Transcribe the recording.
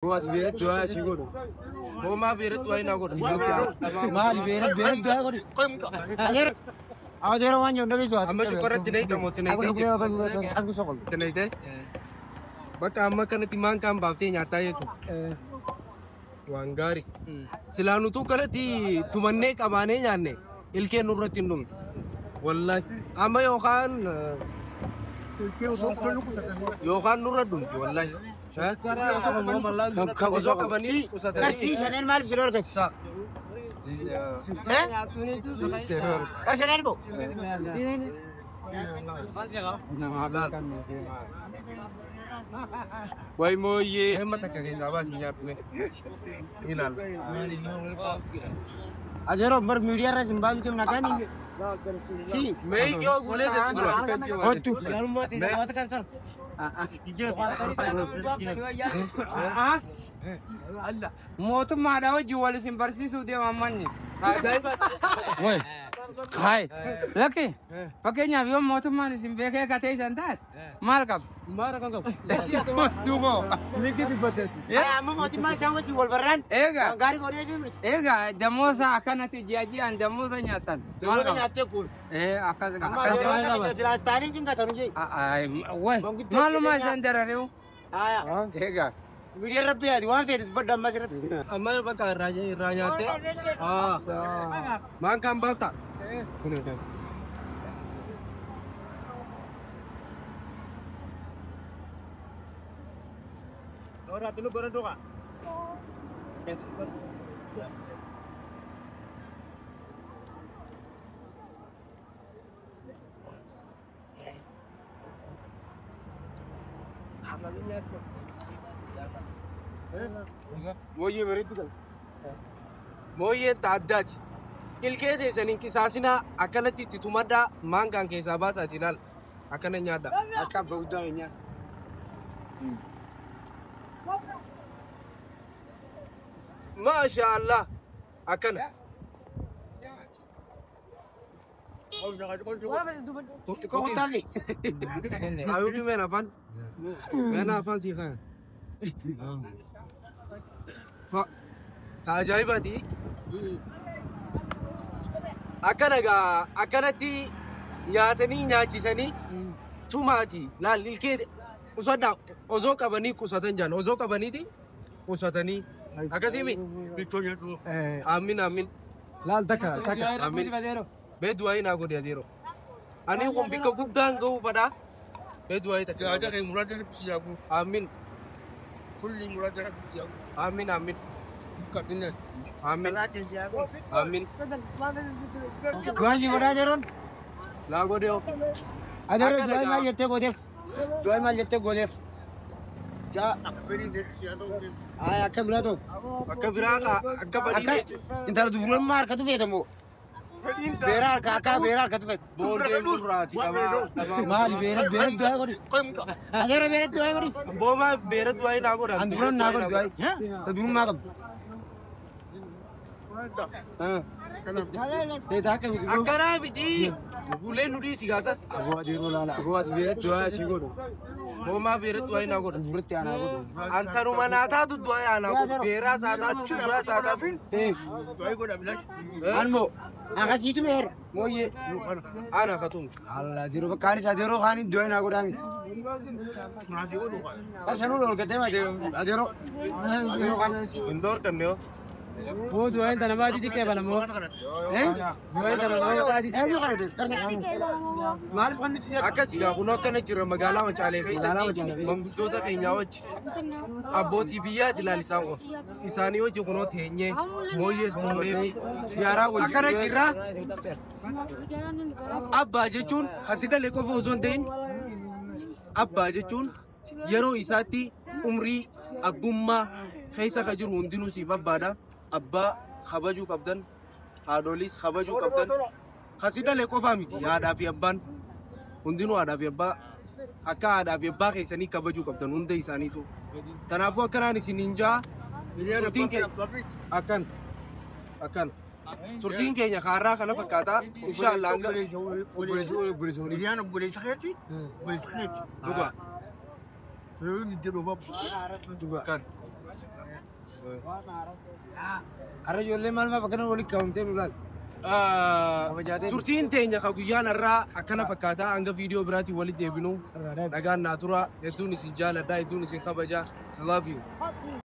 Buat biar dua sih guru. Boma biar dua ini aku. Mal biar dua guru. Ajar orang yang nak itu. Amma syukur tinai kamu tinai. Aku sokol. Tinai deh. Baka amma kan timang kam bafte nyata itu. Wangari. Silanu tu kalau ti tumanne kamane nyanne. Ilke nurratin dum. Wallahi. Amma yokan nurradum wallahi. Kamu sok apa nih? Kasih channel mal silor ke? Sa. Channel bu. Wai mo ye mata kagak sabar sinyap nih. Inal. Ajar orang bermedia ras mbak itu nak ni. Si. Mei kyo gule deh tu. Oh tu. Motor mana awak jual simparsi sudah maman ni. Woi, hai, laki, pakainya biar motor mana simpeke kata santat, markap. Tunggu. Ini kita buat. Ya, mau timah sama jual beran. Ega, Gari kau ni aja. ega, demosa akan nanti jajian, demosa nyatan. Demosa nyata kus. Akan sekarang. Jelas tadi kita tahu je. Woi, malu masih antara tu. Ega. Media rapi ada, wah fit, benda macam tu. Amma baka raja te. Mang kam bafta. Orang tu lu berapa doa? Moye begitu kan? Moye tadat. Ilke deh senin kisasina akan nanti titumada manggang kisah bahasa tinal akan nyada. Akan berudahnya. Masya Allah akan. Kau tahu? Ayo gimana pan? Mana pan sih kan? Pak, tajai berarti. Akan nanti nyatani nyacisani cuma ti. Lalu ilke usada ozok abani kusatan jan ozok abani ti kusatani. Akasimi. Amin. Lal taka. Amin. Beduai na aku dia diro. Ani aku bika gudang kau pada. Beduai tak. Ada yang murah dari siapu. Amin. Fully murah dari siapu. Amin. Katanya. Amin. Amin. Dua sih berapa jaron? Lagu dia. Ada dua mal jatuh godef. Dua mal jatuh godef. Ja. Ayah akan belah tu. Akan beraka. Akan badi. Intar tu bulan mar katu fe temu. Berar katu fe. Boleh murah tidak Mal berar dua kori. Ajar berar dua kori. Boma berat dua ini aku dah. Anduran nak dua. Tadu makam. Akan apa di? Boleh nudi sih gasa. Aku ada rolala. Aku ada berat dua sih guru. Boma berat dua ini aku dah. Berarti anak aku. Antar rumah nata tu dua anak aku. Beras ada, cubra ada. Dua ikut dah bilang. Anmo. Angkat situ mer. Moye. Anak katung. Allah jiro bakari sadero khani dua anak aku dah. Nasi ikut. Kasih nulu kita mah adero. Adero kan. Indor kan dia. वो जो है धन्यवाद जी क्या बना मो Akka sigaa kun akkana jira magaalaa Macaalee keessatti manguddoota keenya wajji abbootii biyyaati ilaali isaan kun isaanii wajji kunoo teenyee mooyyees mummee fi siyaaraa wajji akkana jirra abbaa jechuun hasidalee qofa osoo hin ta'in abbaa jechuun yeroo isaatti umrii abbummaa keessa ka jiru hundinuu siif abbaadha abbaa kabajuu qabdan haadholiis kabajuu qabdan hasidalee qofaa miti haadhaa fi abbaan hundinuu haadhaa fi abbaa akka haadhaa fi abbaa keessanii kabajuu qabdan hunda isaaniitu kanaafuu akkanaan isin hin jaa turtiin keenya akkan turtiin keenya kaarraa kana fakkaata inshaallah hanga Iriana boleh sakit? Boleh sakit. duga Terus dia lupa. kan Har'a ijoollee maal maaf akkana walitti qabamtee nu laal? turtiin teenya ka guyyaan irraa akkana fakkaata hanga viidiyoo biraatiin walitti deebinu nagaan naa tura hedduun isin jaaladha hedduun isin kabaja I love you